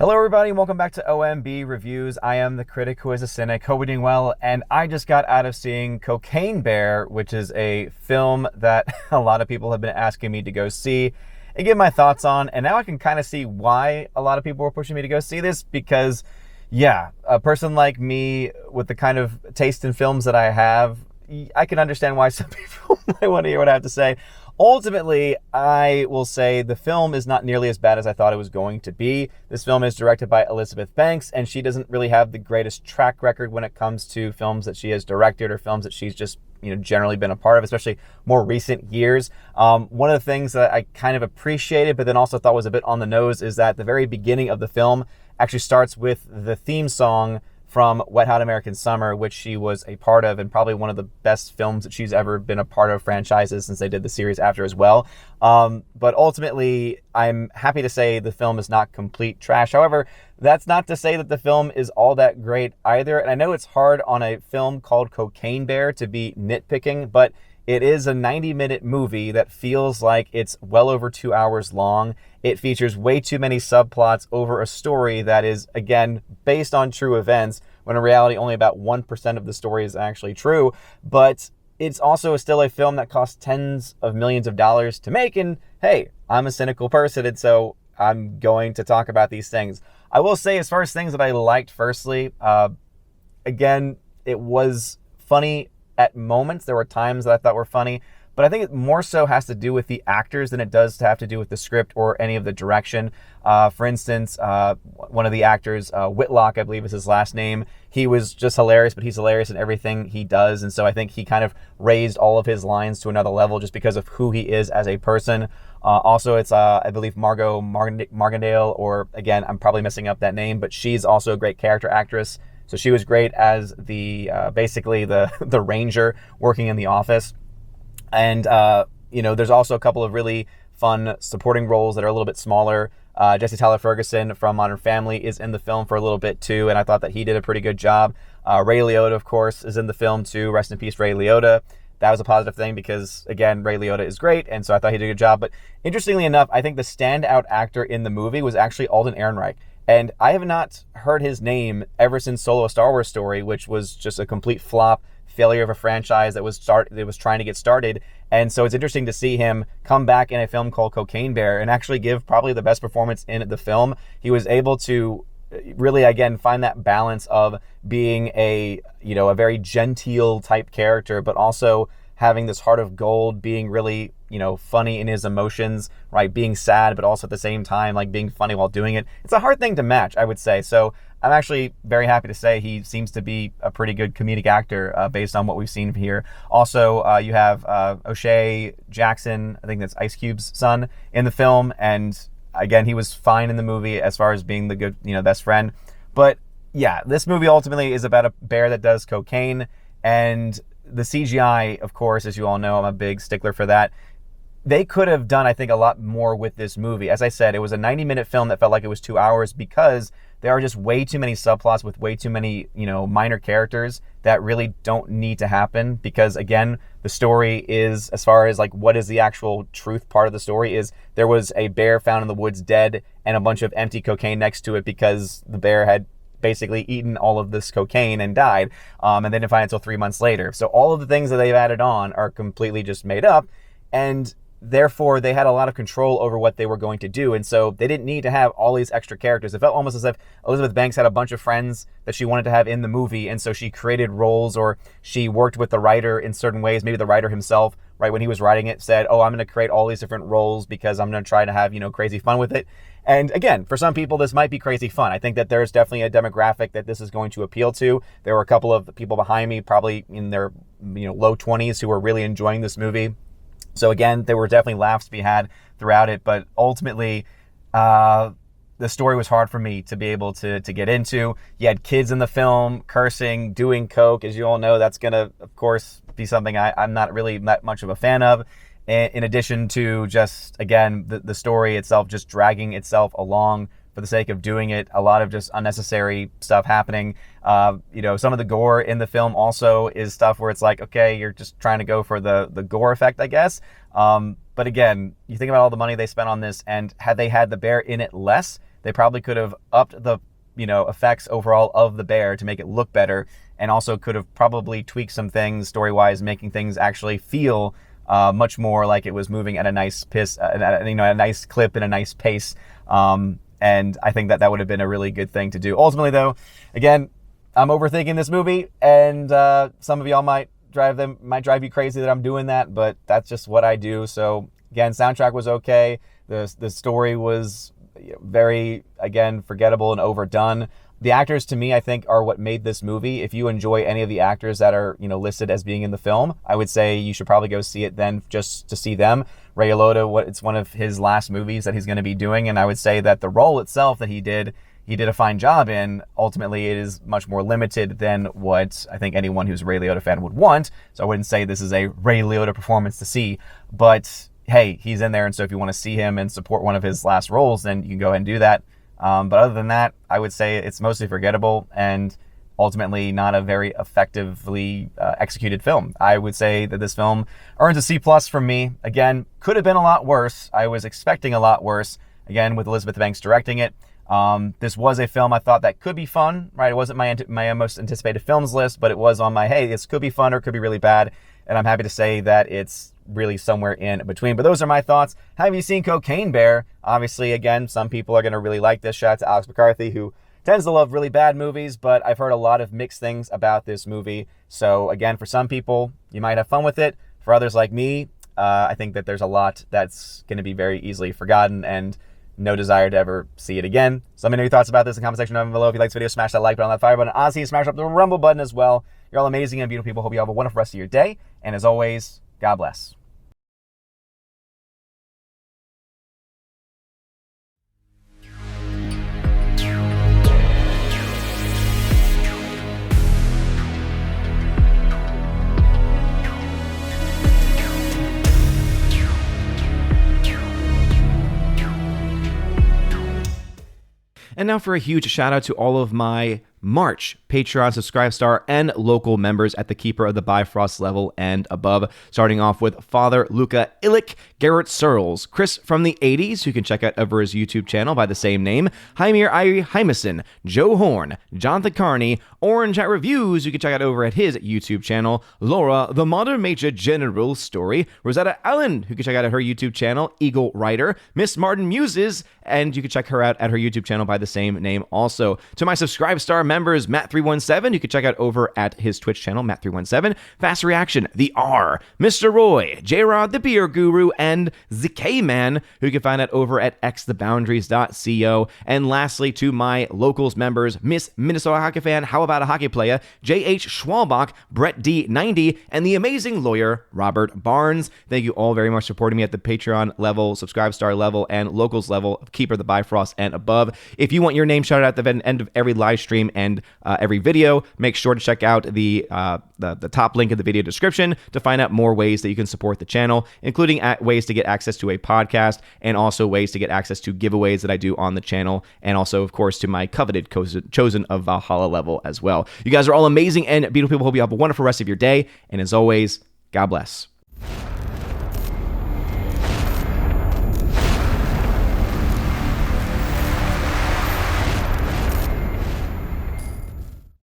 Hello everybody and welcome back to OMB Reviews. I am the critic who is a cynic. Hope we're doing well. And I just got out of seeing Cocaine Bear, which is a film that a lot of people have been asking me to go see and give my thoughts on. And now I can kind of see why a lot of people were pushing me to go see this because, yeah, a person like me with the kind of taste in films that I have, I can understand why some people might want to hear what I have to say. Ultimately, I will say the film is not nearly as bad as I thought it was going to be. This film is directed by Elizabeth Banks, and she doesn't really have the greatest track record when it comes to films that she has directed or films that she's just generally been a part of, especially more recent years. One of the things that I kind of appreciated, but then also thought was a bit on the nose, is that the very beginning of the film actually starts with the theme song from Wet Hot American Summer, which she was a part of, and probably one of the best films that she's ever been a part of franchises since they did the series after as well. But ultimately, I'm happy to say the film is not complete trash. However, that's not to say that the film is all that great either. And I know it's hard on a film called Cocaine Bear to be nitpicking, but it is a 90-minute movie that feels like it's well over 2 hours long. It features way too many subplots over a story that is, again, based on true events, when in reality only about 1% of the story is actually true. But it's also still a film that costs tens of millions of dollars to make. And hey, I'm a cynical person, and so I'm going to talk about these things. I will say, as far as things that I liked, firstly, again, it was funny at moments. There were times that I thought were funny, but I think it more so has to do with the actors than it does to have to do with the script or any of the direction. For instance, one of the actors, Whitlock, I believe is his last name, he was just hilarious, but he's hilarious in everything he does. And so I think he kind of raised all of his lines to another level just because of who he is as a person. Also, it's, I believe, Margot Martindale, or again, I'm probably messing up that name, but she's also a great character actress. So she was great as the basically the ranger working in the office. And, there's also a couple of really fun supporting roles that are a little bit smaller. Jesse Tyler Ferguson from Modern Family is in the film for a little bit too, and I thought that he did a pretty good job. Ray Liotta, of course, is in the film too. Rest in peace, Ray Liotta. That was a positive thing because, again, Ray Liotta is great, and so I thought he did a good job. But interestingly enough, I think the standout actor in the movie was actually Alden Ehrenreich. And I have not heard his name ever since Solo: A Star Wars Story, which was just a complete flop, failure of a franchise that was trying to get started. And so it's interesting to see him come back in a film called Cocaine Bear and actually give probably the best performance in the film. He was able to really, again, find that balance of being a very genteel type character, but also having this heart of gold, being really, funny in his emotions, right? Being sad, but also at the same time, like being funny while doing it. It's a hard thing to match, I would say. So I'm actually very happy to say he seems to be a pretty good comedic actor based on what we've seen here. Also, you have O'Shea Jackson, I think that's Ice Cube's son, in the film. And again, he was fine in the movie as far as being the good, best friend. But yeah, this movie ultimately is about a bear that does cocaine. And the CGI, of course, as you all know, I'm a big stickler for that. They could have done, I think, a lot more with this movie. As I said, it was a 90-minute film that felt like it was 2 hours because there are just way too many subplots with way too many, minor characters that really don't need to happen. Because, again, the story is, as far as, like, what is the actual truth part of the story is, there was a bear found in the woods dead and a bunch of empty cocaine next to it because the bear had basically eaten all of this cocaine and died, and they didn't find it until 3 months later. So all of the things that they've added on are completely just made up, and therefore they had a lot of control over what they were going to do, and so they didn't need to have all these extra characters. It felt almost as if Elizabeth Banks had a bunch of friends that she wanted to have in the movie, and so she created roles, or she worked with the writer in certain ways. Maybe the writer himself, right, when he was writing it, said, I'm going to create all these different roles because I'm going to try to have, crazy fun with it. And again, for some people, this might be crazy fun. I think that there's definitely a demographic that this is going to appeal to. There were a couple of people behind me, probably in their low 20s, who were really enjoying this movie. So again, there were definitely laughs to be had throughout it. But ultimately, the story was hard for me to be able to get into. You had kids in the film, cursing, doing coke. As you all know, that's going to, of course, be something I'm not really that much of a fan of. In addition to just, again, the story itself just dragging itself along for the sake of doing it. A lot of just unnecessary stuff happening. Some of the gore in the film also is stuff where it's like, okay, you're just trying to go for the gore effect, I guess. But again, you think about all the money they spent on this, and had they had the bear in it less, They probably could have upped the effects overall of the bear to make it look better, and also could have probably tweaked some things story-wise, making things actually feel much more like it was moving at a nice a nice clip and a nice pace. And I think that would have been a really good thing to do. Ultimately, though, again, I'm overthinking this movie, and some of y'all might drive you crazy that I'm doing that, but that's just what I do. So again, soundtrack was okay. The story was very, again, forgettable and overdone. The actors, to me, I think, are what made this movie. If you enjoy any of the actors that are, listed as being in the film, I would say you should probably go see it then, just to see them. Ray Liotta, it's one of his last movies that he's going to be doing, and I would say that the role itself that he did a fine job in. Ultimately, it is much more limited than what I think anyone who's a Ray Liotta fan would want. So I wouldn't say this is a Ray Liotta performance to see, but hey, he's in there, and so if you want to see him and support one of his last roles, then you can go ahead and do that. But other than that, I would say it's mostly forgettable and ultimately not a very effectively executed film. I would say that this film earns a C+ from me. Again, could have been a lot worse. I was expecting a lot worse, again, with Elizabeth Banks directing it. This was a film I thought that could be fun, right? It wasn't my most anticipated films list, but it was on my, hey, this could be fun or it could be really bad. And I'm happy to say that it's really somewhere in between. But those are my thoughts. Have you seen Cocaine Bear? Obviously, again, some people are going to really like this. Shout out to Alex McCarthy, who tends to love really bad movies, but I've heard a lot of mixed things about this movie. So again, for some people, you might have fun with it. For others like me, I think that there's a lot that's going to be very easily forgotten and no desire to ever see it again. So let me know your thoughts about this in the comment section down below. If you like this video, smash that like button, that fire button. Honestly, smash up the rumble button as well. You're all amazing and beautiful people. Hope you have a wonderful rest of your day. And as always, God bless. And now for a huge shout out to all of my March Patreon, Subscribe Star, and local members at the Keeper of the Bifrost level and above. Starting off with Father Luca Illich, Garrett Searles, Chris from the 80s, who you can check out over his YouTube channel by the same name, Jaimir Irie Hymason, Joe Horn, Jonathan Carney, Orange at Reviews, you can check out over at his YouTube channel, Laura, The Modern Major General Story, Rosetta Allen, who you can check out at her YouTube channel, Eagle Writer, Miss Martin Muses, and you can check her out at her YouTube channel by the same name also. To my Subscribe Star members, Matt317, you can check out over at his Twitch channel, Matt317, Fast Reaction, The R, Mr. Roy, J-Rod, The Beer Guru, and ZK Man, who you can find out over at xtheboundaries.co. And lastly, to my locals members, Miss Minnesota Hockey Fan, How About a Hockey Player, J.H. Schwalbach, Brett D90, and the amazing lawyer, Robert Barnes. Thank you all very much for supporting me at the Patreon level, Subscribe Star level, and locals level of Keeper the Bifrost and above. If you want your name shouted out at the end of every live stream and every video, make sure to check out the top link in the video description to find out more ways that you can support the channel, including ways to get access to a podcast and also ways to get access to giveaways that I do on the channel, and also, of course, to my coveted Chosen of Valhalla level as well. You guys are all amazing and beautiful people. Hope you have a wonderful rest of your day, and as always, God bless.